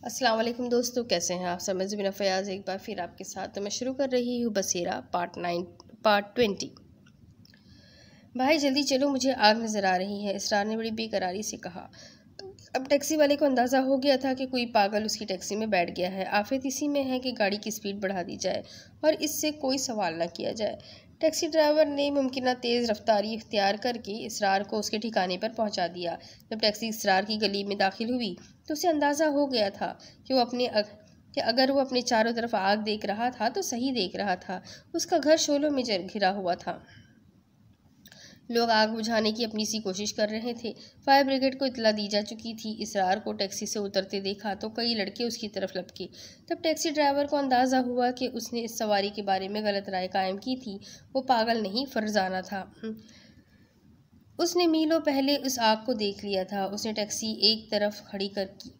अस्सलाम वालेकुम दोस्तों, कैसे हैं आप सब। मैं ज़मीना फ़याज़ एक बार फिर आपके साथ। तो मैं शुरू कर रही हूँ बसेरा पार्ट 20। भाई जल्दी चलो, मुझे आग नज़र आ रही है, इसरार ने बड़ी बेकरारी से कहा। अब टैक्सी वाले को अंदाज़ा हो गया था कि कोई पागल उसकी टैक्सी में बैठ गया है। आफत इसी में है कि गाड़ी की स्पीड बढ़ा दी जाए और इससे कोई सवाल ना किया जाए। टैक्सी ड्राइवर ने मुमकिन तेज़ रफ्तारी इख्तियार करके इसरार को उसके ठिकाने पर पहुंचा दिया। जब टैक्सी इसरार की गली में दाखिल हुई तो उसे अंदाज़ा हो गया था कि अगर वो अपने चारों तरफ आग देख रहा था तो सही देख रहा था। उसका घर शोलों में घिरा हुआ था। लोग आग बुझाने की अपनी सी कोशिश कर रहे थे। फायर ब्रिगेड को इतला दी जा चुकी थी। इसरार को टैक्सी से उतरते देखा तो कई लड़के उसकी तरफ लपके। तब टैक्सी ड्राइवर को अंदाज़ा हुआ कि उसने इस सवारी के बारे में गलत राय कायम की थी। वो पागल नहीं, फरजाना था। उसने मीलों पहले उस आग को देख लिया था। उसने टैक्सी एक तरफ खड़ी कर की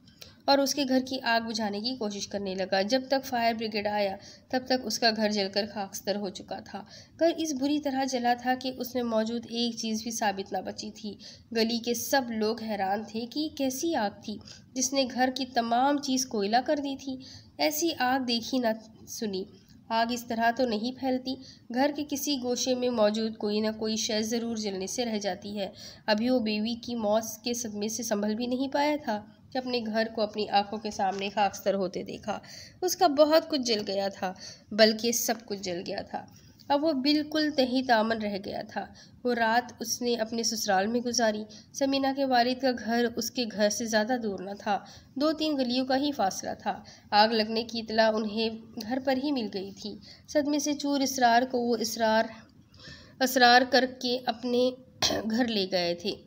और उसके घर की आग बुझाने की कोशिश करने लगा। जब तक फायर ब्रिगेड आया तब तक उसका घर जलकर खाकस्तर हो चुका था। घर इस बुरी तरह जला था कि उसमें मौजूद एक चीज़ भी साबित ना बची थी। गली के सब लोग हैरान थे कि कैसी आग थी जिसने घर की तमाम चीज़ कोयला कर दी थी। ऐसी आग देखी ना सुनी। आग इस तरह तो नहीं फैलती। घर के किसी गोशे में मौजूद कोई ना कोई शय ज़रूर जलने से रह जाती है। अभी वो बीवी की मौत के सदमे से संभल भी नहीं पाया था कि अपने घर को अपनी आंखों के सामने खाकस्तर होते देखा। उसका बहुत कुछ जल गया था, बल्कि सब कुछ जल गया था। अब वो बिल्कुल तही तामन रह गया था। वो रात उसने अपने ससुराल में गुजारी। समीना के वालिद का घर उसके घर से ज़्यादा दूर न था, 2-3 गलियों का ही फासला था। आग लगने की इतला उन्हें घर पर ही मिल गई थी। सदमे से चूर इसरार को वो असरार करके अपने घर ले गए थे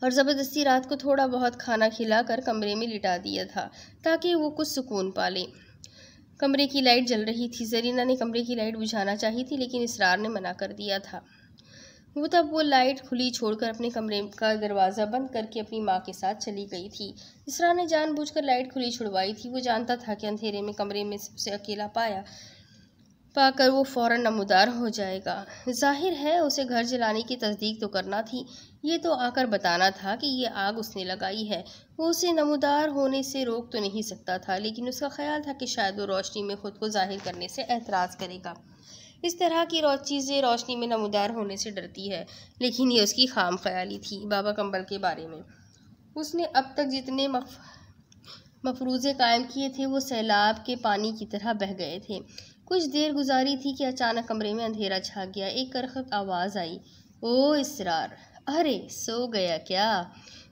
और ज़बरदस्ती रात को थोड़ा बहुत खाना खिलाकर कमरे में लिटा दिया था ताकि वो कुछ सुकून पाले। कमरे की लाइट जल रही थी। जरीना ने कमरे की लाइट बुझाना चाही थी लेकिन इसरार ने मना कर दिया था। वो लाइट खुली छोड़कर अपने कमरे का दरवाज़ा बंद करके अपनी माँ के साथ चली गई थी। इसरार ने जानबूझकर लाइट खुली छुड़वाई थी। वो जानता था कि अंधेरे में कमरे में उसे अकेला पाकर वो फ़ौरन नमूदार हो जाएगा। जाहिर है उसे घर जलाने की तस्दीक तो करना थी। ये तो आकर बताना था कि ये आग उसने लगाई है। वो उसे नमूदार होने से रोक तो नहीं सकता था, लेकिन उसका ख्याल था कि शायद वो रोशनी में खुद को जाहिर करने से एतराज़ करेगा। इस तरह की चीज़ें रोशनी में नमूदार होने से डरती है, लेकिन ये उसकी खाम ख्याली थी। बाबा कंबल के बारे में उसने अब तक जितने मफरूज़े कायम किए थे वो सैलाब के पानी की तरह बह गए थे। कुछ देर गुजारी थी कि अचानक कमरे में अंधेरा छा गया। एक करखत आवाज़ आई, ओ इसरार, अरे सो गया क्या?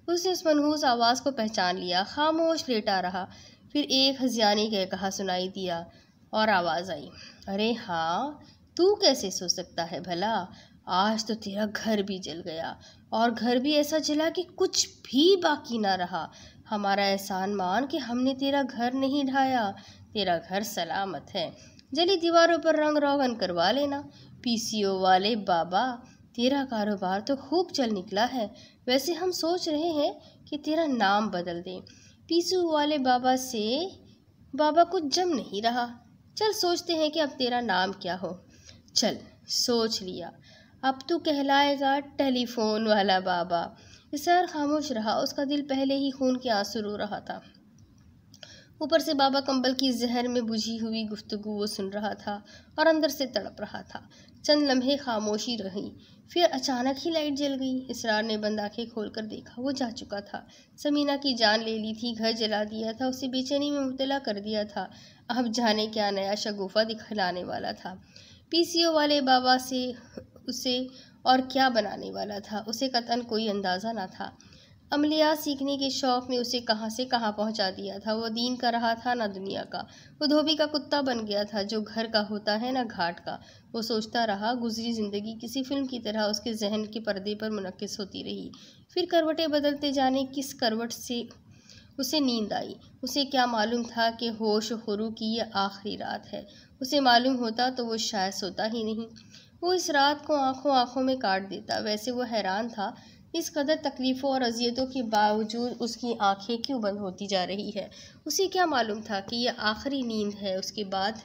उसने उस मनहूस आवाज़ को पहचान लिया। खामोश लेटा रहा। फिर एक हज़ियानी कहा सुनाई दिया और आवाज़ आई, अरे हाँ, तू कैसे सो सकता है भला? आज तो तेरा घर भी जल गया, और घर भी ऐसा जला कि कुछ भी बाकी ना रहा। हमारा एहसान मान कि हमने तेरा घर नहीं ढाया। तेरा घर सलामत है। जली दीवारों पर रंग रोगन करवा लेना। पीसीओ वाले बाबा, तेरा कारोबार तो खूब चल निकला है। वैसे हम सोच रहे हैं कि तेरा नाम बदल दें। पीसीओ वाले बाबा से बाबा कुछ जम नहीं रहा। चल सोचते हैं कि अब तेरा नाम क्या हो। चल, सोच लिया, अब तू कहलाएगा टेलीफोन वाला बाबा। इसरार खामोश रहा। उसका दिल पहले ही खून के आंसू रो रहा था। ऊपर से बाबा कंबल की जहर में बुझी हुई गुफ्तगू वो सुन रहा था और अंदर से तड़प रहा था। चंद लम्हे खामोशी रही, फिर अचानक ही लाइट जल गई। इसरार ने बंद आंखें खोलकर देखा, वो जा चुका था। समीना की जान ले ली थी, घर जला दिया था, उसे बेचैनी में मुब्तला कर दिया था। अब जाने क्या नया शगुफा दिखलाने वाला था। पीसीओ वाले बाबा से उसे और क्या बनाने वाला था, उसे कतन कोई अंदाज़ा न था। अमलियात सीखने के शौक़ में उसे कहाँ से कहाँ पहुँचा दिया था। वो दीन का रहा था ना दुनिया का। वो धोबी का कुत्ता बन गया था, जो घर का होता है ना घाट का। वो सोचता रहा। गुजरी ज़िंदगी किसी फिल्म की तरह उसके जहन के पर्दे पर मुनक्किस होती रही। फिर करवटें बदलते जाने किस करवट से उसे नींद आई। उसे क्या मालूम था कि होश खुरू की ये आखिरी रात है। उसे मालूम होता तो वो शायद सोता ही नहीं। वो इस रात को आंखों आंखों में काट देता। वैसे वो हैरान था, इस कदर तकलीफ़ों और अजियतों के बावजूद उसकी आंखें क्यों बंद होती जा रही है। उसे क्या मालूम था कि यह आखिरी नींद है। उसके बाद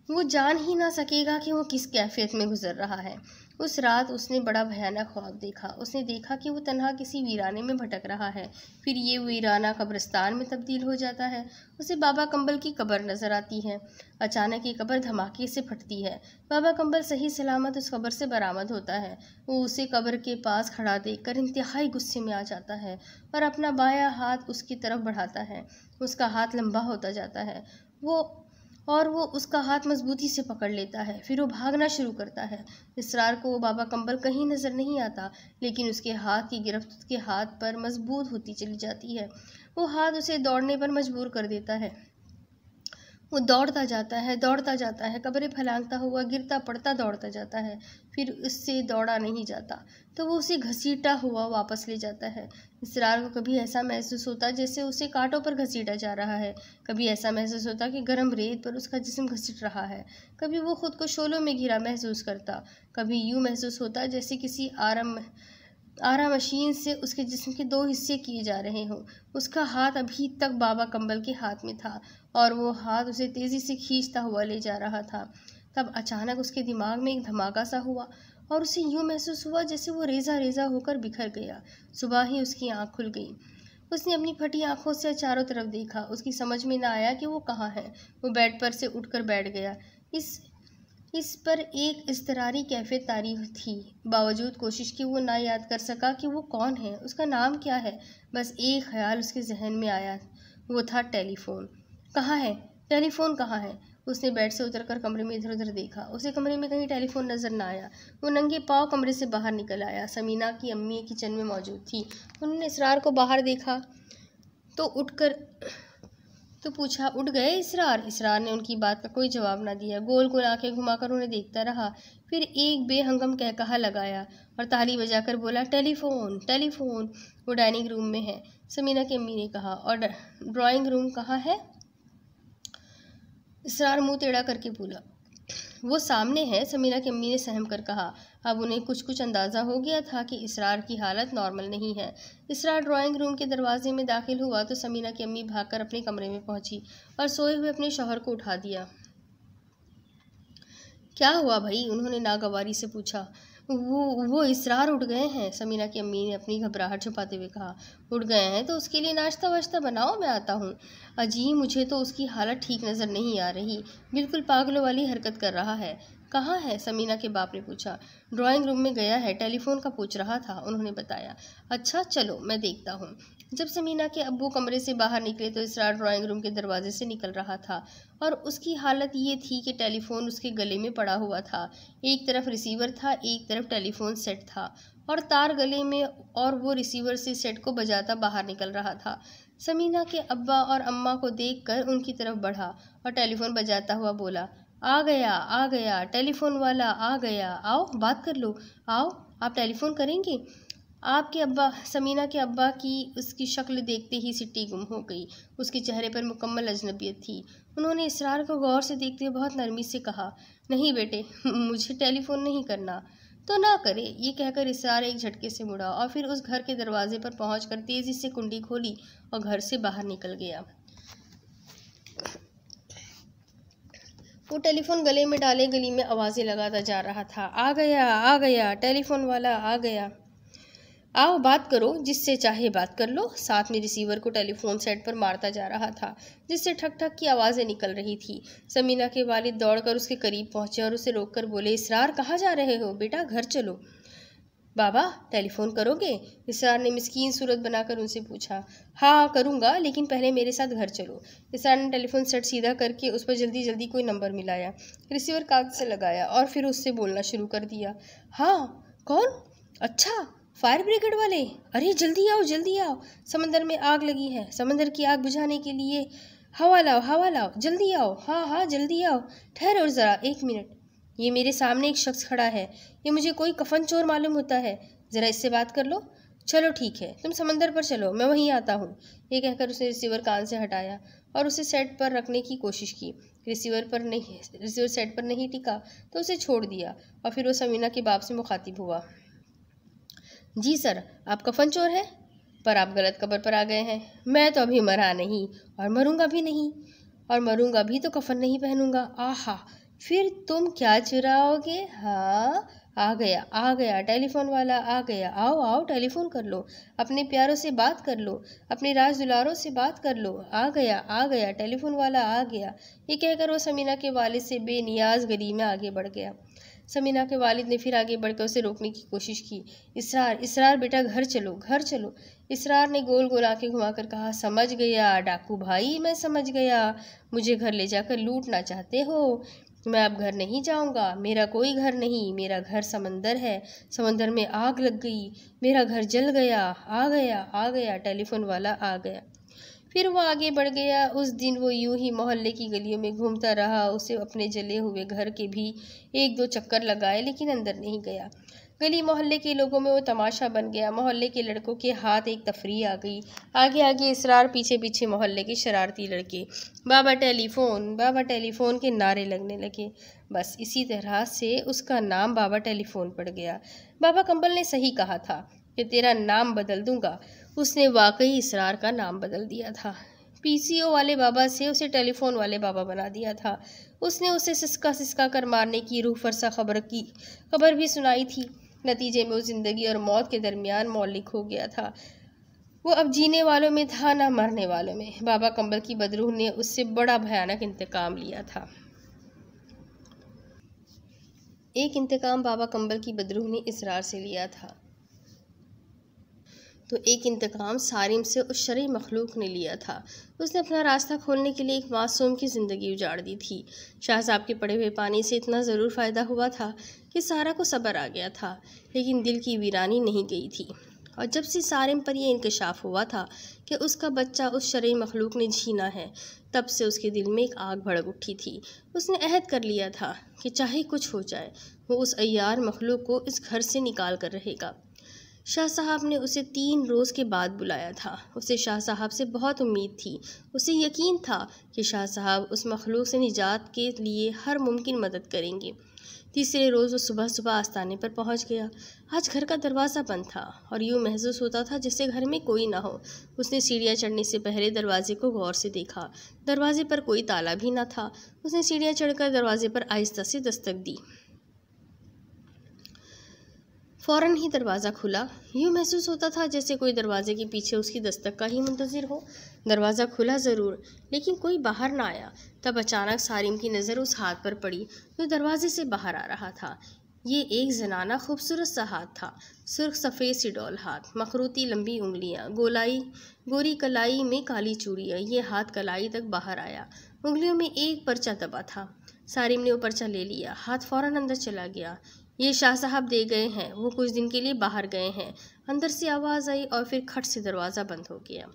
वो जान ही ना सकेगा कि वो किस कैफियत में गुजर रहा है। उस रात उसने बड़ा भयानक ख्वाब देखा। उसने देखा कि वो तन्हा किसी वीराने में भटक रहा है, फिर ये वीराना कब्रिस्तान में तब्दील हो जाता है। उसे बाबा कंबल की कब्र नजर आती है। अचानक ये कब्र धमाके से फटती है। बाबा कंबल सही सलामत उस कब्र से बरामद होता है। वो उसे कब्र के पास खड़ा देखकर इंतहाई गुस्से में आ जाता है और अपना बायां हाथ उसकी तरफ बढ़ाता है। उसका हाथ लंबा होता जाता है, वो उसका हाथ मजबूती से पकड़ लेता है। फिर वो भागना शुरू करता है। इसरार को वो बाबा कंबल कहीं नजर नहीं आता, लेकिन उसके हाथ की गिरफ्त उसके हाथ पर मजबूत होती चली जाती है। वो हाथ उसे दौड़ने पर मजबूर कर देता है। वो दौड़ता जाता है, कब्रें फैलाता हुआ गिरता पड़ता दौड़ता जाता है। फिर उससे दौड़ा नहीं जाता तो वो उसे घसीटा हुआ वापस ले जाता है। इसरार को कभी ऐसा महसूस होता जैसे उसे कांटों पर घसीटा जा रहा है, कभी ऐसा महसूस होता कि गर्म रेत पर उसका जिस्म घसीट रहा है, कभी वो खुद को शोलों में घिरा महसूस करता, कभी यूं महसूस होता जैसे किसी आरा मशीन से उसके जिस्म के 2 हिस्से किए जा रहे हों। उसका हाथ अभी तक बाबा कंबल के हाथ में था और वो हाथ उसे तेजी से खींचता हुआ ले जा रहा था। तब अचानक उसके दिमाग में एक धमाका सा हुआ और उसे यूं महसूस हुआ जैसे वो रेजा रेजा होकर बिखर गया। सुबह ही उसकी आंख खुल गई। उसने अपनी फटी आंखों से चारों तरफ देखा। उसकी समझ में न आया कि वो कहाँ है। वो बेड पर से उठकर बैठ गया। इस पर एक इज़्तिरारी कैफियत तारी थी। बावजूद कोशिश के वो ना याद कर सका कि वो कौन है, उसका नाम क्या है। बस एक ख्याल उसके जहन में आया, वो था टेलीफोन। कहाँ है? टेलीफोन कहाँ है? उसने बेड से उतरकर कमरे में इधर उधर देखा। उसे कमरे में कहीं टेलीफोन नजर न आया। वो नंगे पाँव कमरे से बाहर निकल आया। समीना की अम्मी किचन में मौजूद थी। उन्होंने इसरार को बाहर देखा तो पूछा, उठ गए इसरार? इसरार ने उनकी बात का कोई जवाब ना दिया। गोल गोल आंखें घुमाकर उन्हें देखता रहा। फिर एक बेहंगम कहकहा लगाया और ताली बजाकर बोला, टेलीफोन टेलीफोन। वो डाइनिंग रूम में है, समीना की अम्मी ने कहा। और ड्राइंग रूम कहाँ है? इसरार मुंह टेढ़ा करके बोला, वो सामने है, समीना की अम्मी ने सहम कर कहा। अब उन्हें कुछ अंदाज़ा हो गया था कि इसरार की हालत नॉर्मल नहीं है। इसरार ड्राइंग रूम के दरवाजे में दाखिल हुआ तो समीना की अम्मी भागकर अपने कमरे में पहुंची और सोए हुए अपने शौहर को उठा दिया। क्या हुआ भाई? उन्होंने नागवारी से पूछा। वो इसरार उठ गए हैं, समीना की अम्मी ने अपनी घबराहट छुपाते हुए कहा। उठ गए हैं तो उसके लिए नाश्ता वाश्ता बनाओ, मैं आता हूँ। अजी, मुझे तो उसकी हालत ठीक नज़र नहीं आ रही, बिल्कुल पागलों वाली हरकत कर रहा है। कहाँ है? समीना के बाप ने पूछा। ड्राइंग रूम में गया है, टेलीफोन का पूछ रहा था, उन्होंने बताया। अच्छा चलो मैं देखता हूँ। जब समीना के अब्बू कमरे से बाहर निकले तो इसरार ड्राइंग रूम के दरवाजे से निकल रहा था और उसकी हालत ये थी कि टेलीफोन उसके गले में पड़ा हुआ था। एक तरफ रिसीवर था, एक तरफ टेलीफोन सेट था और तार गले में, और वो रिसीवर से सेट को बजाता बाहर निकल रहा था। समीना के अब्बा और अम्मा को देखकर उनकी तरफ बढ़ा और टेलीफोन बजाता हुआ बोला, आ गया टेलीफोन वाला आ गया, आओ बात कर लो, आओ आप टेलीफोन करेंगे। आपके अब्बा, समीना के अब्बा की उसकी शक्ल देखते ही सिट्टी गुम हो गई। उसके चेहरे पर मुकम्मल अजनबियत थी। उन्होंने इसरार को गौर से देखते हुए बहुत नरमी से कहा, नहीं बेटे, मुझे टेलीफोन नहीं करना। तो ना करे, ये कहकर इसरार एक झटके से मुड़ा और फिर उस घर के दरवाजे पर पहुंचकर तेजी से कुंडी खोली और घर से बाहर निकल गया। वो टेलीफोन गले में डाले गली में आवाज़ें लगाता जा रहा था, आ गया टेलीफोन वाला आ गया, आओ बात करो, जिससे चाहे बात कर लो। साथ में रिसीवर को टेलीफोन सेट पर मारता जा रहा था, जिससे ठक ठक की आवाज़ें निकल रही थी। समीना के वालिद दौड़कर उसके करीब पहुंचे और उसे रोककर बोले, इसरार कहाँ जा रहे हो बेटा, घर चलो। बाबा टेलीफोन करोगे? इसरार ने मिस्कीन सूरत बनाकर उनसे पूछा। हाँ करूँगा, लेकिन पहले मेरे साथ घर चलो। इसरार ने टेलीफोन सेट सीधा करके उस पर जल्दी जल्दी कोई नंबर मिलाया, रिसीवर कागज से लगाया और फिर उससे बोलना शुरू कर दिया। हाँ कौन? अच्छा, फायर ब्रिगेड वाले? अरे जल्दी आओ, समंदर में आग लगी है, समंदर की आग बुझाने के लिए हवा लाओ, जल्दी आओ। हाँ जल्दी आओ। ठहरो ज़रा, 1 मिनट, ये मेरे सामने एक शख्स खड़ा है, ये मुझे कोई कफन चोर मालूम होता है, ज़रा इससे बात कर लो। चलो ठीक है, तुम समंदर पर चलो, मैं वहीं आता हूँ। ये कहकर उसने रिसीवर कान से हटाया और उसे सेट पर रखने की कोशिश की। रिसीवर सेट पर नहीं टिका तो उसे छोड़ दिया और फिर वो समीना के बाप से मुखातिब हुआ। जी सर, आप कफन चोर हैं, पर आप गलत कब्र पर आ गए हैं। मैं तो अभी मरा नहीं और मरूंगा भी नहीं, और मरूंगा भी तो कफन नहीं पहनूंगा। आहा, फिर तुम क्या चुराओगे? हाँ, आ गया, टेलीफोन वाला आ गया, आओ आओ टेलीफोन कर लो, अपने प्यारों से बात कर लो, अपने राज दुलारों से बात कर लो, आ गया, टेलीफोन वाला आ गया। ये कहकर वो समीना के वालिद से बेनियाज गली में आगे बढ़ गया। समीना के वालिद ने फिर आगे बढ़कर उसे रोकने की कोशिश की। इसरार, इसरार बेटा घर चलो, घर चलो। इसरार ने गोल गोल आंखें घुमाकर कहा, समझ गया डाकू भाई, मैं समझ गया, मुझे घर ले जाकर लूटना चाहते हो। मैं अब घर नहीं जाऊंगा, मेरा कोई घर नहीं, मेरा घर समंदर है, समंदर में आग लग गई, मेरा घर जल गया, आ गया, टेलीफोन वाला आ गया। फिर वो आगे बढ़ गया। उस दिन वो यूं ही मोहल्ले की गलियों में घूमता रहा। उसे अपने जले हुए घर के भी एक दो चक्कर लगाए, लेकिन अंदर नहीं गया। गली मोहल्ले के लोगों में वो तमाशा बन गया। मोहल्ले के लड़कों के हाथ एक तफरीह आ गई। आगे आगे इसरार, पीछे पीछे मोहल्ले के शरारती लड़के। बाबा टेलीफोन के नारे लगने लगे। बस इसी तरह से उसका नाम बाबा टेलीफोन पड़ गया। बाबा कंबल ने सही कहा था कि तेरा नाम बदल दूंगा। उसने वाकई इसरार का नाम बदल दिया था। पीसीओ वाले बाबा से उसे टेलीफोन वाले बाबा बना दिया था। उसने उसे सिसका सिसका कर मारने की रूह फरसा खबर भी सुनाई थी। नतीजे में वो जिंदगी और मौत के दरमियान मौलिक हो गया था। वो अब जीने वालों में था, ना मरने वालों में। बाबा कंबल की बदरूह ने उससे बड़ा भयानक इंतकाम लिया था। एक इंतकाम बाबा कंबल की बदरूह ने इसरार से लिया था, तो एक इंतकाम सारिम से उस शरई मखलूक ने लिया था। उसने अपना रास्ता खोलने के लिए एक मासूम की ज़िंदगी उजाड़ दी थी। शाह साहब के पड़े हुए पानी से इतना ज़रूर फ़ायदा हुआ था कि सारा को सब्र आ गया था, लेकिन दिल की वीरानी नहीं गई थी। और जब से सारिम पर यह इंकशाफ हुआ था कि उसका बच्चा उस शरई मखलूक ने छीना है, तब से उसके दिल में एक आग भड़क उठी थी। उसने अहद कर लिया था कि चाहे कुछ हो जाए, वो उस अय्यार मखलूक को इस घर से निकाल कर रहेगा। शाह साहब ने उसे 3 रोज़ के बाद बुलाया था। उसे शाह साहब से बहुत उम्मीद थी। उसे यकीन था कि शाह साहब उस मखलूक से निजात के लिए हर मुमकिन मदद करेंगे। तीसरे रोज़ वो सुबह सुबह आस्ताने पर पहुंच गया। आज घर का दरवाज़ा बंद था और यूँ महसूस होता था जैसे घर में कोई ना हो। उसने सीढ़ियाँ चढ़ने से पहले दरवाजे को गौर से देखा। दरवाजे पर कोई ताला भी ना था। उसने सीढ़ियाँ चढ़कर दरवाजे पर आहिस्ता से दस्तक दी। फ़ौरन ही दरवाज़ा खुला। यूँ महसूस होता था जैसे कोई दरवाजे के पीछे उसकी दस्तक का ही मुंतज़िर हो। दरवाज़ा खुला ज़रूर, लेकिन कोई बाहर ना आया। तब अचानक सारिम की नज़र उस हाथ पर पड़ी जो दरवाजे से बाहर आ रहा था। ये एक जनाना खूबसूरत सा हाथ था। सुर्ख सफ़ेद सी डोल हाथ, मखरूती लंबी उंगलियां, गोरी कलाई में काली चूड़ियाँ। ये हाथ कलाई तक बाहर आया। उंगलियों में एक पर्चा दबा था। सारिम ने वो पर्चा ले लिया। हाथ फ़ौरन अंदर चला गया। ये शाह साहब दे गए हैं, वो कुछ दिन के लिए बाहर गए हैं। अंदर से आवाज़ आई और फिर खट से दरवाज़ा बंद हो गया।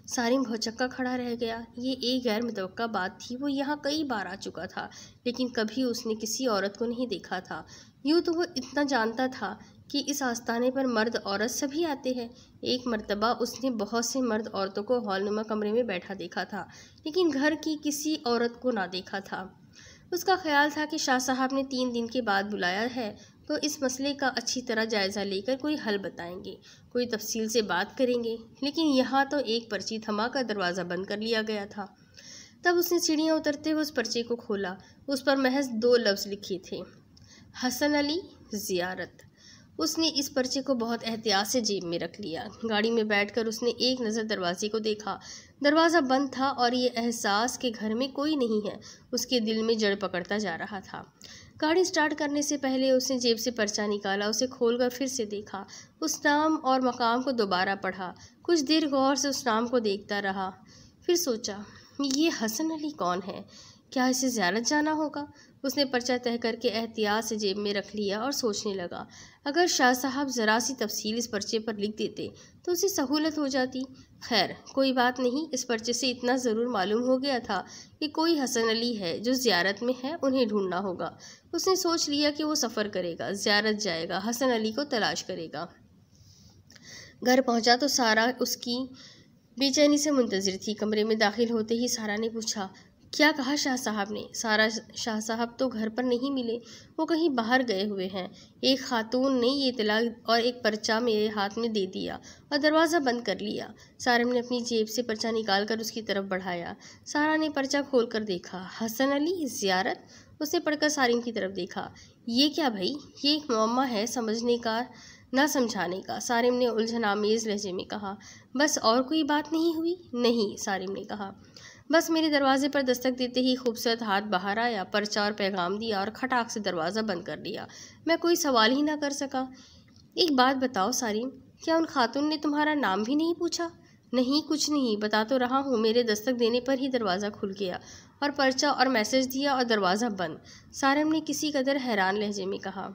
सारिम भौचक्का खड़ा रह गया। ये एक गैर मुतवक्का बात थी। वो यहाँ कई बार आ चुका था, लेकिन कभी उसने किसी औरत को नहीं देखा था। यूँ तो वो इतना जानता था कि इस आस्ताने पर मर्द औरत सभी आते हैं। एक मर्तबा उसने बहुत से मर्द औरतों को हॉलनुमा कमरे में बैठा देखा था, लेकिन घर की किसी औरत को ना देखा था। उसका ख्याल था कि शाह साहब ने 3 दिन के बाद बुलाया है, तो इस मसले का अच्छी तरह जायज़ा लेकर कोई हल बताएंगे, कोई तफसील से बात करेंगे। लेकिन यहाँ तो एक पर्ची थमा कर दरवाज़ा बंद कर लिया गया था। तब उसने सीढ़ियाँ उतरते हुए उस पर्चे को खोला। उस पर महज 2 लफ्ज़ लिखे थे, हसन अली ज़ियारत। उसने इस पर्चे को बहुत एहतियात से जेब में रख लिया। गाड़ी में बैठकर उसने एक नज़र दरवाजे को देखा। दरवाज़ा बंद था और ये एहसास कि घर में कोई नहीं है उसके दिल में जड़ पकड़ता जा रहा था। गाड़ी स्टार्ट करने से पहले उसने जेब से पर्चा निकाला, उसे खोलकर फिर से देखा। उस नाम और मकाम को दोबारा पढ़ा। कुछ देर गौर से उस नाम को देखता रहा। फिर सोचा, ये हसन अली कौन है? क्या इसे ज़ियारत जाना होगा? उसने पर्चा तह करके एहतियात से जेब में रख लिया और सोचने लगा, अगर शाह साहब ज़रा सी तफसील इस पर्चे पर लिख देते तो उसे सहूलत हो जाती। खैर कोई बात नहीं। इस पर्चे से इतना ज़रूर मालूम हो गया था कि कोई हसन अली है जो ज़ियारत में है, उन्हें ढूंढना होगा। उसने सोच लिया कि वो सफ़र करेगा, ज़ियारत जाएगा, हसन अली को तलाश करेगा। घर पहुंचा तो सारा उसकी बेचैनी से मुंतज़िर थी। कमरे में दाखिल होते ही सारा ने पूछा, क्या कहा शाह साहब ने? सारा, शाह साहब तो घर पर नहीं मिले, वो कहीं बाहर गए हुए हैं। एक खातून ने ये इतला और एक पर्चा मेरे हाथ में दे दिया और दरवाज़ा बंद कर लिया। सारिम ने अपनी जेब से पर्चा निकालकर उसकी तरफ बढ़ाया। सारा ने पर्चा खोलकर देखा, हसन अली ज़ियारत। उसने पढ़कर सारिम की तरफ देखा। ये क्या भाई, ये एक मुअम्मा है, समझने का ना समझाने का, सारिम ने उलझन आमेज लहजे में कहा। बस और कोई बात नहीं हुई? नहीं, सारिम ने कहा। बस मेरे दरवाजे पर दस्तक देते ही खूबसूरत हाथ बाहर आया, पर्चा और पैगाम दिया और खटाक से दरवाज़ा बंद कर दिया। मैं कोई सवाल ही ना कर सका। एक बात बताओ सारिम, क्या उन खातून ने तुम्हारा नाम भी नहीं पूछा? नहीं, कुछ नहीं, बता तो रहा हूँ। मेरे दस्तक देने पर ही दरवाज़ा खुल गया और पर्चा और मैसेज दिया और दरवाज़ा बंद, सारिम ने किसी कदर हैरान लहजे में कहा।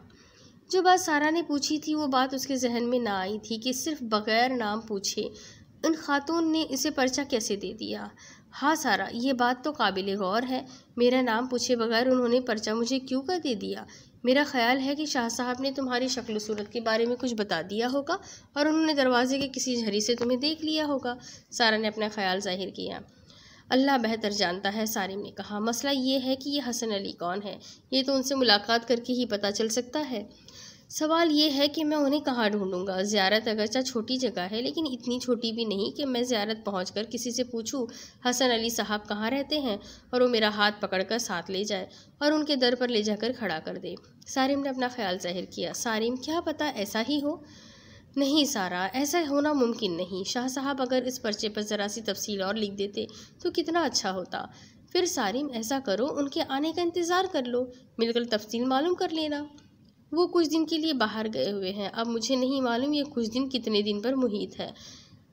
जो बात सारा ने पूछी थी वो बात उसके जहन में ना आई थी कि सिर्फ बगैर नाम पूछे उन खातून ने इसे पर्चा कैसे दे दिया। हाँ सारा, ये बात तो काबिल गौर है। मेरा नाम पूछे बगैर उन्होंने पर्चा मुझे क्यों कर दे दिया? मेरा ख्याल है कि शाह साहब ने तुम्हारी शक्ल सूरत के बारे में कुछ बता दिया होगा और उन्होंने दरवाजे के किसी झरी से तुम्हें देख लिया होगा। सारा ने अपना ख्याल जाहिर किया। अल्लाह बेहतर जानता है, सारिम ने कहा। मसला ये है कि ये हसन अली कौन है, ये तो उनसे मुलाकात करके ही पता चल सकता है। सवाल ये है कि मैं उन्हें कहाँ ढूंढूंगा। ज़ियारत अगरचा छोटी जगह है, लेकिन इतनी छोटी भी नहीं कि मैं ज़ियारत पहुंचकर किसी से पूछूं हसन अली साहब कहाँ रहते हैं और वो मेरा हाथ पकड़कर साथ ले जाए और उनके दर पर ले जाकर खड़ा कर दे। सारिम ने अपना ख्याल जाहिर किया। सारिम, क्या पता ऐसा ही हो। नहीं सारा, ऐसा होना मुमकिन नहीं। शाह साहब अगर इस पर्चे पर ज़रा सी तफसील और लिख देते तो कितना अच्छा होता। फिर सारिम, ऐसा करो, उनके आने का इंतज़ार कर लो, मिलकर तफसील मालूम कर लेना। वो कुछ दिन के लिए बाहर गए हुए हैं। अब मुझे नहीं मालूम ये कुछ दिन कितने दिन पर मुहित है।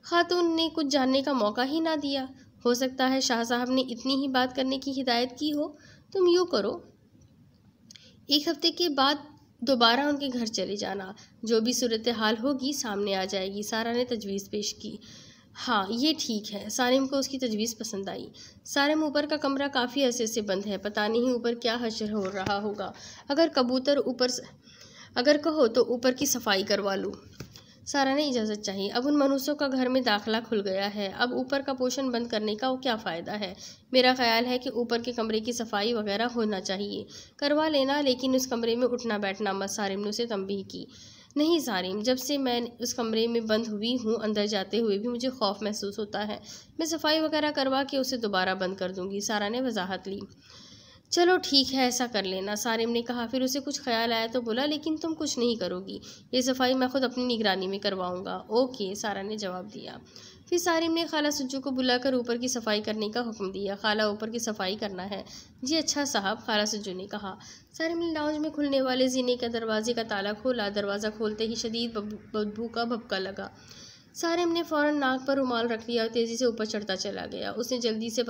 खातून ने कुछ जानने का मौका ही ना दिया। हो सकता है शाह साहब ने इतनी ही बात करने की हिदायत की हो। तुम यूँ करो, 1 हफ्ते के बाद दोबारा उनके घर चले जाना। जो भी सूरत हाल होगी सामने आ जाएगी। सारा ने तजवीज़ पेश की। हाँ, ये ठीक है। सारिम को उसकी तजवीज़ पसंद आई। सारिम, ऊपर का कमरा काफ़ी अरसे से बंद है, पता नहीं ऊपर क्या हशर हो रहा होगा। अगर कहो तो ऊपर की सफाई करवा लूँ। सारा ने इजाज़त चाहिए। अब उन मनुष्यों का घर में दाखिला खुल गया है, अब ऊपर का पोषण बंद करने का क्या फ़ायदा है। मेरा ख्याल है कि ऊपर के कमरे की सफाई वगैरह होना चाहिए। करवा लेना, लेकिन उस कमरे में उठना बैठना मत। सारिम ने उसे तंबीह की। नहीं सारिम, जब से मैं उस कमरे में बंद हुई हूँ अंदर जाते हुए भी मुझे खौफ महसूस होता है। मैं सफाई वगैरह करवा के उसे दोबारा बंद कर दूँगी। सारा ने वजाहत ली। चलो ठीक है, ऐसा कर लेना, सारिम ने कहा। फिर उसे कुछ ख्याल आया तो बोला, लेकिन तुम कुछ नहीं करोगी। ये सफाई मैं खुद अपनी निगरानी में करवाऊंगा। ओके, सारा ने जवाब दिया। फिर सारिम ने खाला सुज्जू को बुलाकर ऊपर की सफाई करने का हुक्म दिया। खाला, ऊपर की सफाई करना है। जी अच्छा साहब, खाला सुज्जू ने कहा। सारिम ने लाउंज में खुलने वाले जीने का दरवाजे का ताला खोला। दरवाज़ा खोलते ही शदीद बदबू का भभका लगा। सारिम ने फ़ौरन नाक पर रुमाल रख लिया और तेज़ी से ऊपर चढ़ता चला गया। उसने जल्दी से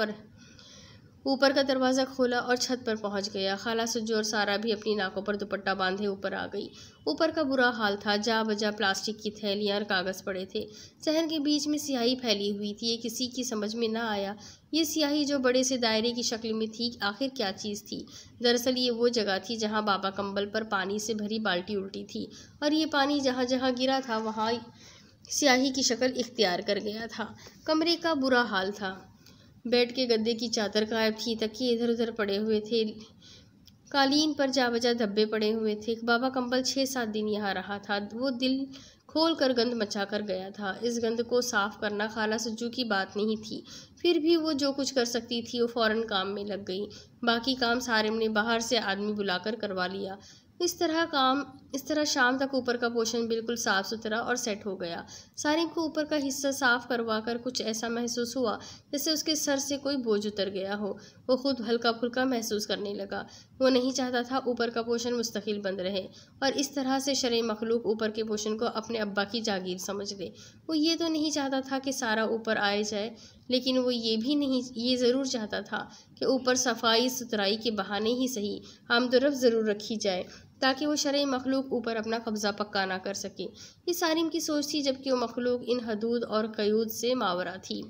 ऊपर का दरवाज़ा खोला और छत पर पहुंच गया। खाला सुज्जू और सारा भी अपनी नाकों पर दुपट्टा बांधे ऊपर आ गई। ऊपर का बुरा हाल था। जा बजा प्लास्टिक की थैलियाँ और कागज़ पड़े थे। सहन के बीच में स्याही फैली हुई थी। ये किसी की समझ में ना आया। ये स्याही जो बड़े से दायरे की शक्ल में थी, आखिर क्या चीज़ थी। दरअसल ये वो जगह थी जहाँ बाबा कंबल पर पानी से भरी बाल्टी उल्टी थी और ये पानी जहाँ जहाँ गिरा था वहाँ स्याही की शक्ल इख्तियार कर गया था। कमरे का बुरा हाल था। बेड के गद्दे की चादर गायब थी, तकिए इधर उधर पड़े हुए थे, कालीन पर जा बजा धब्बे पड़े हुए थे। बाबा कंबल 6-7 दिन यहाँ रहा था। वो दिल खोल कर गंद मचा कर गया था। इस गंद को साफ करना खाला सुज्जू की बात नहीं थी। फिर भी वो जो कुछ कर सकती थी वो फ़ौरन काम में लग गई। बाकी काम सारिम ने बाहर से आदमी बुलाकर करवा लिया। इस तरह शाम तक ऊपर का पोर्शन बिल्कुल साफ़ सुथरा और सेट हो गया। सारिम को ऊपर का हिस्सा साफ़ करवा कर कुछ ऐसा महसूस हुआ जैसे उसके सर से कोई बोझ उतर गया हो। वो खुद हल्का फुल्का महसूस करने लगा। वो नहीं चाहता था ऊपर का पोर्शन मुस्तकिल बंद रहे और इस तरह से शरई मखलूक ऊपर के पोर्शन को अपने अब्बा की जागीर समझ ले। वो ये तो नहीं चाहता था कि सारा ऊपर आए जाए, लेकिन वो ये ज़रूर चाहता था कि ऊपर सफाई सुथराई के बहाने ही सही आमदोरफ्त ज़रूर रखी जाए ताकि वो शरई मखलूक ऊपर अपना कब्ज़ा पक्का ना कर सके। ये सारिम की सोच थी, जबकि वो मखलूक इन हदूद और क़यूद से मावरा थी।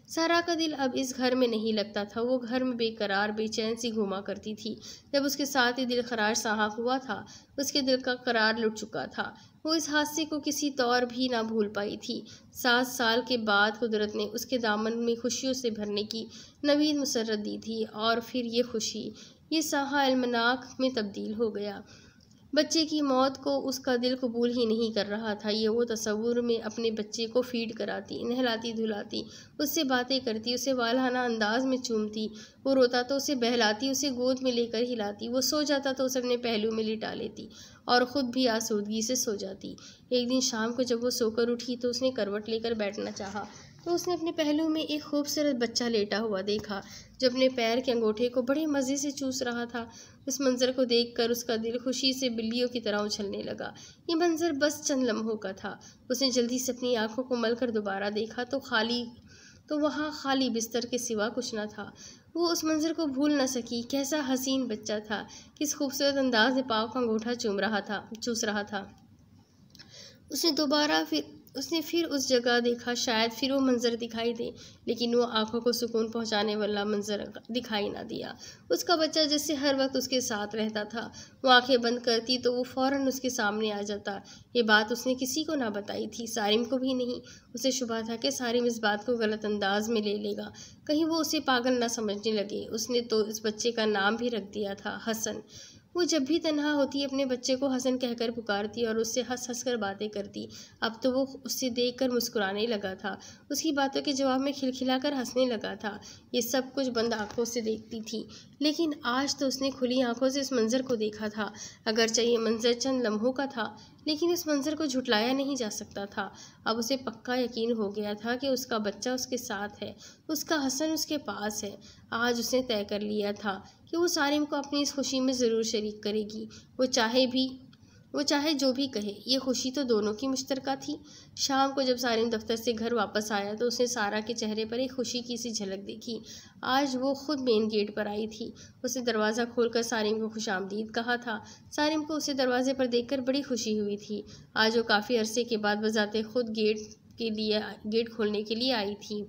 सारा का दिल अब इस घर में नहीं लगता था। वो घर में बेकरार बेचैन सी घूमा करती थी। जब उसके साथ ही दिल खराश सहा हुआ था, उसके दिल का करार लुट चुका था। वो इस हादसे को किसी तौर भी ना भूल पाई थी। 7 साल के बाद कुदरत ने उसके दामन में खुशियों से भरने की नवीद मुसर्रत दी थी और फिर ये खुशी, ये साहा अलमनाक में तब्दील हो गया। बच्चे की मौत को उसका दिल कबूल ही नहीं कर रहा था। ये वो तसव्वुर में अपने बच्चे को फीड कराती, नहलाती धुलाती, उससे बातें करती, उसे वालहाना अंदाज में चूमती, वो रोता तो उसे बहलाती, उसे गोद में लेकर हिलाती, वो सो जाता तो उसे अपने पहलू में लिटा लेती और ख़ुद भी आसूदगी से सो जाती। एक दिन शाम को जब वो सोकर उठी तो उसने करवट लेकर बैठना चाहा तो उसने अपने पहलू में एक खूबसूरत बच्चा लेटा हुआ देखा जो अपने पैर के अंगूठे को बड़े मज़े से चूस रहा था। उस मंज़र को देखकर उसका दिल खुशी से बिल्लियों की तरह उछलने लगा। ये मंज़र बस चंद लम्हों का था। उसने जल्दी से अपनी आंखों को मलकर दोबारा देखा तो वहाँ खाली बिस्तर के सिवा कुछ न था। वो उस मंज़र को भूल न सकी। कैसा हसीन बच्चा था, किस खूबसूरत अंदाज में पाँव का अंगूठा चूस रहा था। उसने फिर उस जगह देखा, शायद फिर वो मंज़र दिखाई दे, लेकिन वो आंखों को सुकून पहुंचाने वाला मंज़र दिखाई ना दिया। उसका बच्चा जैसे हर वक्त उसके साथ रहता था। वो आंखें बंद करती तो वो फ़ौरन उसके सामने आ जाता। ये बात उसने किसी को ना बताई थी, सारिम को भी नहीं। उसे शुबा था कि सारिम इस बात को गलत अंदाज में ले लेगा, कहीं वो उसे पागल ना समझने लगे। उसने तो इस बच्चे का नाम भी रख दिया था, हसन। वो जब भी तन्हा होती अपने बच्चे को हसन कहकर पुकारती और उससे हंस हंस कर बातें करती। अब तो वो उससे देखकर मुस्कुराने लगा था, उसकी बातों के जवाब में खिलखिलाकर हंसने लगा था। ये सब कुछ बंद आंखों से देखती थी, लेकिन आज तो उसने खुली आंखों से इस मंज़र को देखा था। अगरचे ये मंज़र चंद लम्हों का था, लेकिन इस मंज़र को झुटलाया नहीं जा सकता था। अब उसे पक्का यकीन हो गया था कि उसका बच्चा उसके साथ है, उसका हसन उसके पास है। आज उसने तय कर लिया था कि वो सारिम को अपनी इस खुशी में ज़रूर शरीक करेगी, वो चाहे जो भी कहे। ये खुशी तो दोनों की मुश्तरका थी। शाम को जब सारिम दफ्तर से घर वापस आया तो उसने सारा के चेहरे पर एक खुशी की सी झलक देखी। आज वो खुद मेन गेट पर आई थी। उसने दरवाज़ा खोलकर सारिम को खुशामदीद कहा था। सारिम को उसे दरवाजे पर देखकर बड़ी खुशी हुई थी। आज वो काफ़ी अरसे के बाद बजाते खुद गेट खोलने के लिए आई थी।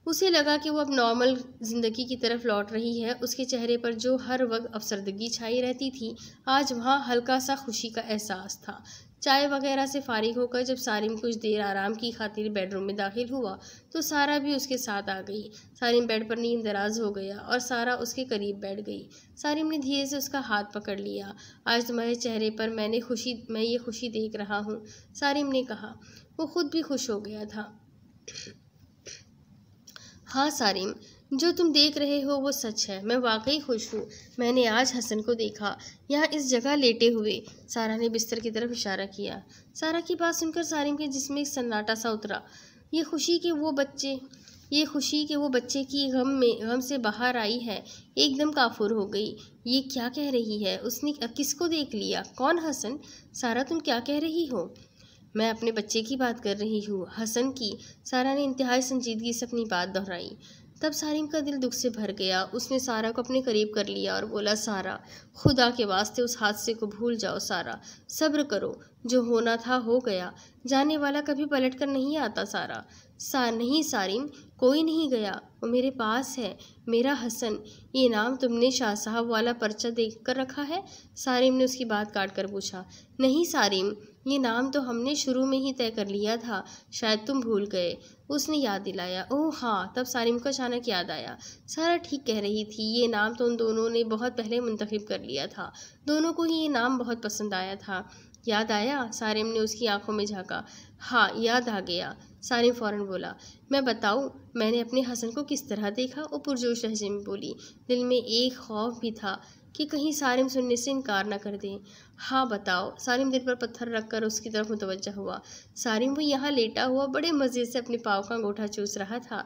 उसे लगा कि वो अब नॉर्मल ज़िंदगी की तरफ लौट रही है। उसके चेहरे पर जो हर वक्त अफसरदगी छाई रहती थी, आज वहाँ हल्का सा खुशी का एहसास था। चाय वगैरह से फारिग होकर जब सारिम कुछ देर आराम की खातिर बेडरूम में दाखिल हुआ तो सारा भी उसके साथ आ गई। सारिम बेड पर नींद दराज हो गया और सारा उसके करीब बैठ गई। सारिम ने धीरे से उसका हाथ पकड़ लिया। आज तुम्हारे चेहरे पर मैं ये खुशी देख रहा हूँ, सारिम ने कहा। वो खुद भी खुश हो गया था। हाँ सारिम, जो तुम देख रहे हो वो सच है। मैं वाकई खुश हूँ। मैंने आज हसन को देखा, यहाँ इस जगह लेटे हुए। सारा ने बिस्तर की तरफ इशारा किया। सारा की बात सुनकर सारिम के जिस्म में एक सन्नाटा सा उतरा। ये खुशी कि वो बच्चे की गम से बाहर आई है, एकदम काफुर हो गई। ये क्या कह रही है? उसने किसको देख लिया? कौन हसन? सारा तुम क्या कह रही हो? मैं अपने बच्चे की बात कर रही हूँ, हसन की। सारा ने इंतहाई संजीदगी से अपनी बात दोहराई। तब सारिम का दिल दुख से भर गया। उसने सारा को अपने करीब कर लिया और बोला, सारा, खुदा के वास्ते उस हादसे को भूल जाओ। सारा, सब्र करो, जो होना था हो गया। जाने वाला कभी पलट कर नहीं आता। सारा, नहीं सारिम, कोई नहीं गया, वो मेरे पास है, मेरा हसन। ये नाम तुमने शाह साहब वाला पर्चा देख कर रखा है? सारिम ने उसकी बात काट कर पूछा। नहीं सारिम, ये नाम तो हमने शुरू में ही तय कर लिया था, शायद तुम भूल गए। उसने याद दिलाया। ओह हाँ, तब सारिम को अचानक याद आया। सारा ठीक कह रही थी, ये नाम तो उन दोनों ने बहुत पहले मुंतखब कर लिया था। दोनों को ही ये नाम बहुत पसंद आया था। याद आया? सारिम ने उसकी आंखों में झांका। हाँ, याद आ गया, सारिम फ़ौरन बोला। मैं बताऊँ मैंने अपने हसन को किस तरह देखा? वो पुरजोश लहजे में बोली। दिल में एक खौफ भी था कि कहीं सारिम सुनने से इनकार न कर दें। हाँ बताओ। सारिम दिल पर पत्थर रखकर उसकी तरफ मुतवज्जा हुआ। सारिम वो यहाँ लेटा हुआ बड़े मज़े से अपने पाँव का अंगूठा चूस रहा था।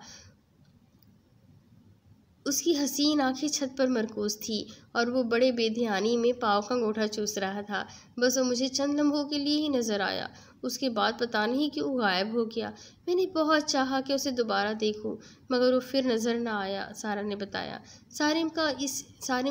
उसकी हसीन आंखें छत पर मरकूज थी और वो बड़े बेध्यानी में पाँव का अंगूठा चूस रहा था। बस वो मुझे चंद लम्हों के लिए ही नज़र आया, उसके बाद पता नहीं क्यों गायब हो गया। मैंने बहुत चाहा कि उसे दोबारा देखूं, मगर वो फिर नज़र न आया, सारा ने बताया। सारिम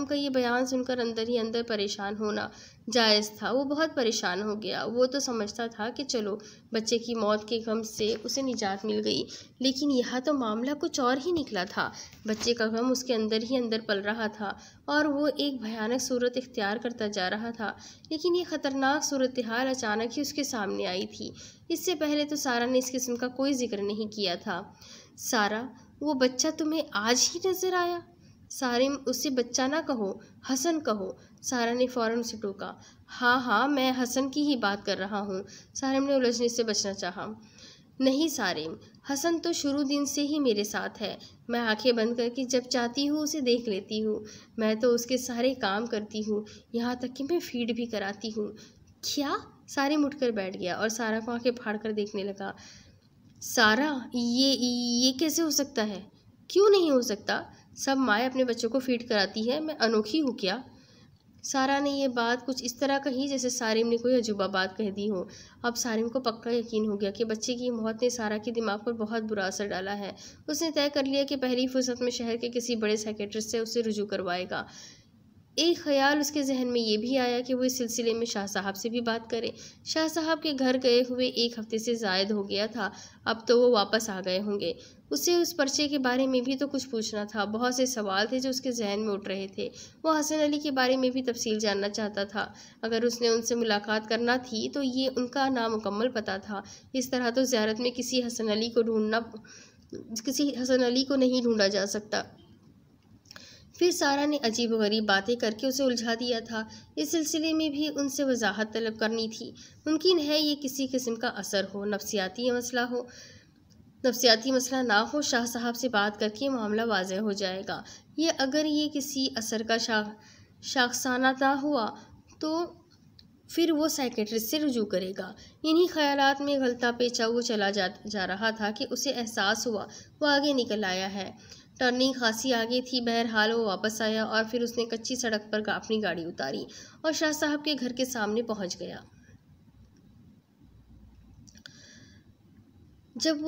का ये बयान सुनकर अंदर ही अंदर परेशान होना जायज़ था। वो बहुत परेशान हो गया। वो तो समझता था कि चलो बच्चे की मौत के गम से उसे निजात मिल गई, लेकिन यहाँ तो मामला कुछ और ही निकला था। बच्चे का गम उसके अंदर ही अंदर पल रहा था और वो एक भयानक सूरत इख्तियार करता जा रहा था। लेकिन ये ख़तरनाक सूरत हाल अचानक ही उसके सामने आई थी। इससे पहले तो सारा ने इस किस्म का कोई जिक्र नहीं किया था। सारा, वो बच्चा तुम्हें आज ही नज़र आया? सारिम, उससे बच्चा ना कहो, हसन कहो। सारा ने फौरन उसे टोका। हाँ हाँ, मैं हसन की ही बात कर रहा हूँ। सारिम ने उलझने से बचना चाहा। नहीं सारिम, हसन तो शुरू दिन से ही मेरे साथ है। मैं आंखें बंद करके जब चाहती हूँ उसे देख लेती हूँ। मैं तो उसके सारे काम करती हूँ, यहाँ तक कि मैं फीड भी कराती हूँ। क्या? सारिम उठकर बैठ गया और सारा को आंखें फाड़ कर देखने लगा। सारा, ये कैसे हो सकता है? क्यों नहीं हो सकता? सब माएँ अपने बच्चों को फीड कराती है, मैं अनोखी हूँ क्या? सारा ने ये बात कुछ इस तरह कही जैसे सारिम ने कोई अजूबा बात कह दी हो। अब सारिम को पक्का यकीन हो गया कि बच्चे की मौत ने सारा के दिमाग पर बहुत बुरा असर डाला है। उसने तय कर लिया कि पहली फुर्सत में शहर के किसी बड़े साइकेट्रिस्ट से उसे रुजू करवाएगा। एक ख्याल उसके जहन में ये भी आया कि वो इस सिलसिले में शाह साहब से भी बात करे। शाह साहब के घर गए हुए 1 हफ्ते से ज़ायद हो गया था, अब तो वो वापस आ गए होंगे। उसे उस पर्चे के बारे में भी तो कुछ पूछना था। बहुत से सवाल थे जो उसके जहन में उठ रहे थे। वो हसन अली के बारे में भी तफसील जानना चाहता था। अगर उसने उनसे मुलाकात करना थी तो ये उनका नामुकम्मल पता था। इस तरह तो ज़ियारत में किसी हसन अली को नहीं ढूंढा जा सकता। फिर सारा ने अजीब गरीब बातें करके उसे उलझा दिया था। इस सिलसिले में भी उनसे वजाहत तलब करनी थी। मुमकिन है ये किसी किस्म का असर हो, नफ्सियाती मसला ना हो। शाह साहब से बात करके मामला वाज़ेह हो जाएगा। अगर ये किसी असर का शाखसाना ना हुआ तो फिर वो साइकेट्रिस्ट से रुजू करेगा। इन्हीं ख्यालात में गलता पेचा वो चला जा रहा था कि उसे एहसास हुआ वो आगे निकल आया है। टर्निंग खासी आगे थी। बहरहाल वो वापस आया और फिर उसने कच्ची सड़क पर अपनी गाड़ी उतारी और शाह साहब के घर के सामने पहुंच गया। जब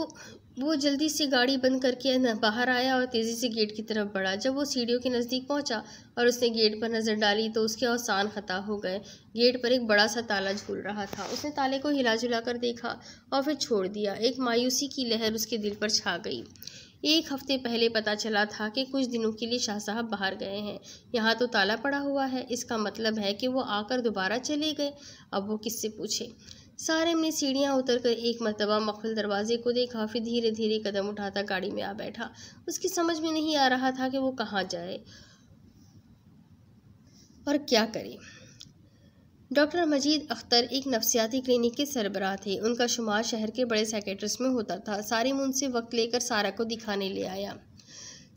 वो जल्दी से गाड़ी बंद करके बाहर आया और तेज़ी से गेट की तरफ बढ़ा। जब वो सीढ़ियों के नज़दीक पहुंचा और उसने गेट पर नज़र डाली तो उसके औसान खता हो गए। गेट पर एक बड़ा सा ताला झूल रहा था। उसने ताले को हिला जुला कर देखा और फिर छोड़ दिया। एक मायूसी की लहर उसके दिल पर छा गई। 1 हफ्ते पहले पता चला था कि कुछ दिनों के लिए शाह साहब बाहर गए हैं। यहाँ तो ताला पड़ा हुआ है, इसका मतलब है कि वो आकर दोबारा चले गए। अब वो किससे पूछे? सारिम ने सीढ़ियाँ उतरकर एक मर्तबा मख्फिल दरवाजे को देखा, फिर धीरे धीरे कदम उठाता गाड़ी में आ बैठा। उसकी समझ में नहीं आ रहा था कि वो कहाँ जाए और क्या करे। डॉक्टर मजीद अख्तर एक नफ्सियाती क्लिनिक के सरबराह थे। उनका शुमार शहर के बड़े साइकेट्रिस्ट में होता था। सारिम उनसे वक्त लेकर सारा को दिखाने ले आया।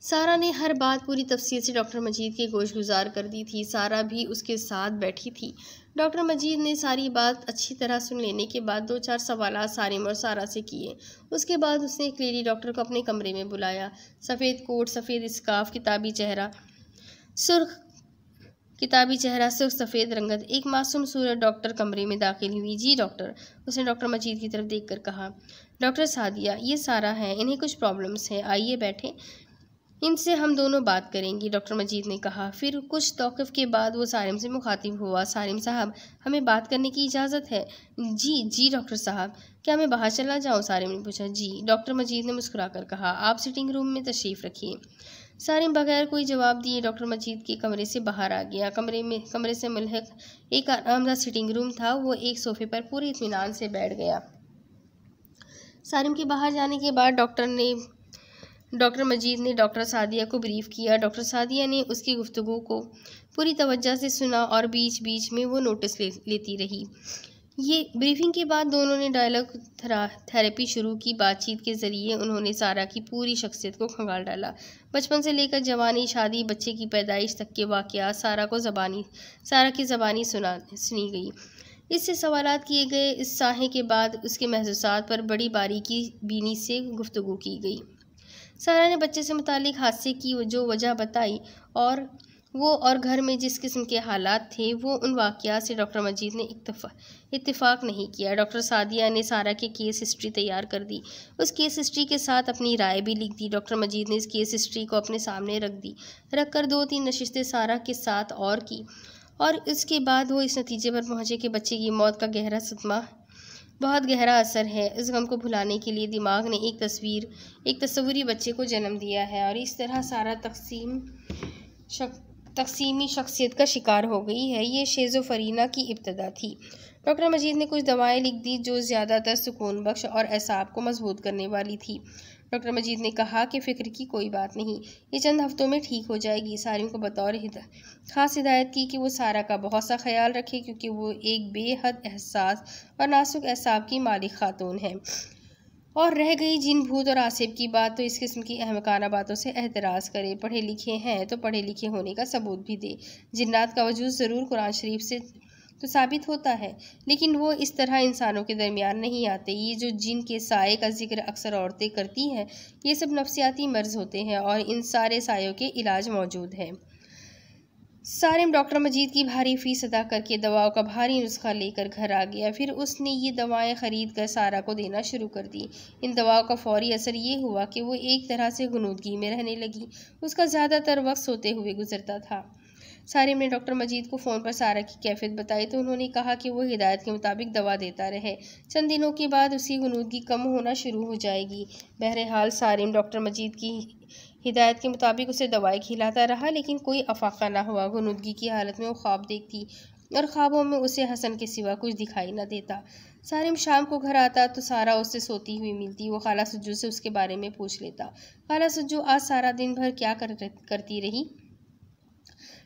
सारा ने हर बात पूरी तफसील से डॉक्टर मजीद के गोश गुजार कर दी थी। सारा भी उसके साथ बैठी थी। डॉक्टर मजीद ने सारी बात अच्छी तरह सुन लेने के बाद 2-4 सवाल सारिम और सारा से किए। उसके बाद उसने एक लेडी डॉक्टर को अपने कमरे में बुलाया। सफ़ेद कोट, सफ़ेद स्कार्फ, किताबी चेहरा, सुर्ख सफ़ेद रंगत, एक मासूम सूरत डॉक्टर कमरे में दाखिल हुई। जी डॉक्टर, उसने डॉक्टर मजीद की तरफ देखकर कहा। डॉक्टर सादिया, ये सारा है, इन्हें कुछ प्रॉब्लम्स हैं, आइए बैठें, इनसे हम दोनों बात करेंगी, डॉक्टर मजीद ने कहा। फिर कुछ तौक़ुफ़ के बाद वो सारिम से मुखातिब हुआ। सारिम साहब, हमें बात करने की इजाज़त है? जी डॉक्टर साहब। क्या मैं बाहर चला जाऊँ? सारिम ने पूछा। जी, डॉक्टर मजीद ने मुस्कुराकर कहा। आप सिटिंग रूम में तशरीफ़ रखिए। सारिम बगैर कोई जवाब दिए डॉक्टर मजीद के कमरे से बाहर आ गया। कमरे से मुल्हिक एक आरामदा सिटिंग रूम था। वो एक सोफ़े पर पूरे इत्मीनान से बैठ गया। सारिम के बाहर जाने के बाद डॉक्टर मजीद ने डॉक्टर सादिया को ब्रीफ़ किया। डॉक्टर सादिया ने उसकी गुफ्तगू को पूरी तवज्जो से सुना और बीच बीच में वो नोटिस लेती रही। ये ब्रीफिंग के बाद दोनों ने डायलॉग थेरेपी शुरू की। बातचीत के ज़रिए उन्होंने सारा की पूरी शख्सियत को खंगाल डाला। बचपन से लेकर जवानी, शादी, बच्चे की पैदाइश तक के वाक़यात सारा की ज़बानी सुनी गई। इससे सवालात किए गए। इस साहे के बाद उसके महसूसात पर बड़ी बारीकी बीनी से गुफ्तगू की गई। सारा ने बच्चे से मुतालिक हादसे की जो वजह बताई और घर में जिस किस्म के हालात थे वो उन वाक़यात से डॉक्टर मजीद ने इत्तिफाक नहीं किया। डॉक्टर सादिया ने सारा के केस हिस्ट्री तैयार कर दी। उस केस हिस्ट्री के साथ अपनी राय भी लिख दी। डॉक्टर मजीद ने इस केस हिस्ट्री को अपने सामने रख कर 2-3 नशिस्तें सारा के साथ और की और इसके बाद वो इस नतीजे पर पहुँचे कि बच्चे की मौत का गहरा सदमा बहुत गहरा असर है। इस गम को भुलाने के लिए दिमाग ने एक तस्वुरी बच्चे को जन्म दिया है और इस तरह सारा तकसीमी शख्सियत का शिकार हो गई है। ये शेज़ोफरीना की इब्तदा थी। डॉक्टर मजीद ने कुछ दवाएं लिख दी जो ज़्यादातर सुकून बख्श और एसाब को मजबूत करने वाली थी। डॉक्टर मजीद ने कहा कि फ़िक्र की कोई बात नहीं, ये चंद हफ्तों में ठीक हो जाएगी। सारिम को बतौर ख़ास हिदायत की कि वो सारा का बहुत सा ख्याल रखे, क्योंकि वो एक बेहद एहसास और नाजुक एसाब की मालिक खातून है। और रह गई जिन भूत और आसिफ की बात, तो इस किस्म की अहमकाना बातों से एहतराज़ करे। पढ़े लिखे हैं तो पढ़े लिखे होने का सबूत भी दे। जिन्नात का वजूद ज़रूर कुरान शरीफ से तो साबित होता है, लेकिन वो इस तरह इंसानों के दरमियान नहीं आते। ये जो जिन के साये का जिक्र अक्सर औरतें करती हैं, ये सब नफ्सियाती मर्ज होते हैं और इन सारे सायों के इलाज मौजूद है। सारिम डॉक्टर मजीद की भारी फीस अदा करके दवाओं का भारी नुस्खा लेकर घर आ गया। फिर उसने ये दवाएं ख़रीद कर सारा को देना शुरू कर दी। इन दवाओं का फौरी असर ये हुआ कि वो एक तरह से गुनूदगी में रहने लगी। उसका ज़्यादातर वक्त सोते हुए गुजरता था। सारिम ने डॉक्टर मजीद को फ़ोन पर सारा की कैफियत बताई तो उन्होंने कहा कि वो हिदायत के मुताबिक दवा देता रहे। चंद दिनों के बाद उसकी गुनूदगी कम होना शुरू हो जाएगी। बहरहाल सारिम डॉक्टर मजीद की हिदायत के मुताबिक उसे दवाई खिलाता रहा, लेकिन कोई अफाका ना हुआ। गुनूदगी की हालत में वो ख्वाब देखती और ख्वाबों में उसे हसन के सिवा कुछ दिखाई न देता। सारिम शाम को घर आता तो सारा उससे सोती हुई मिलती। वो खाला सज्जू से उसके बारे में पूछ लेता। खाला सज्जू, आज सारा दिन भर क्या करती रही?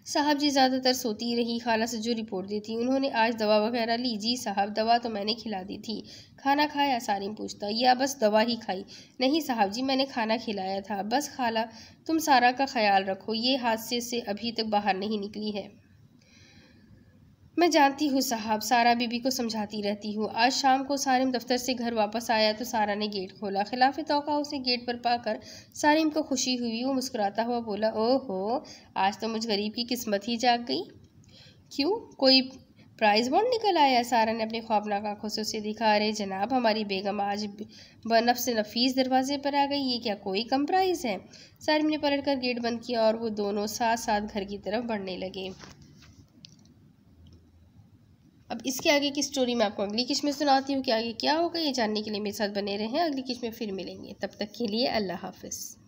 साहब जी, ज़्यादातर सोती रही। खाला सज्जू रिपोर्ट देती। उन्होंने आज दवा वगैरह ली? जी साहब, दवा तो मैंने खिला दी थी। खाना खाया? सारिम पूछता। या बस दवा ही खाई? नहीं साहब जी, मैंने खाना खिलाया था। बस खाला, तुम सारा का ख्याल रखो, ये हादसे से अभी तक बाहर नहीं निकली है। मैं जानती हूँ साहब, सारा बीबी को समझाती रहती हूँ। आज शाम को सारिम दफ्तर से घर वापस आया तो सारा ने गेट खोला। खिलाफ तौका उसे गेट पर पाकर सारिम को खुशी हुई। वो मुस्कुराता हुआ बोला, ओहो, आज तो मुझ गरीब की किस्मत ही जाग गई। क्यों, कोई प्राइज बॉन्ड निकल आया? सारा ने अपनी ख्वाबनाक आंखों से उसे दिखा। अरे जनाब, हमारी बेगम आज बनफ्स नफीस दरवाजे पर आ गई। ये क्या कोई कम प्राइज है? सारिम ने पलट कर गेट बंद किया और वो दोनों साथ साथ घर की तरफ बढ़ने लगे। अब इसके आगे की स्टोरी मैं आपको अगली किस्त में सुनाती हूँ कि आगे क्या होगा। ये जानने के लिए मेरे साथ बने रहें। अगली किस्त में फिर मिलेंगे। तब तक के लिए अल्लाह हाफ़िज़।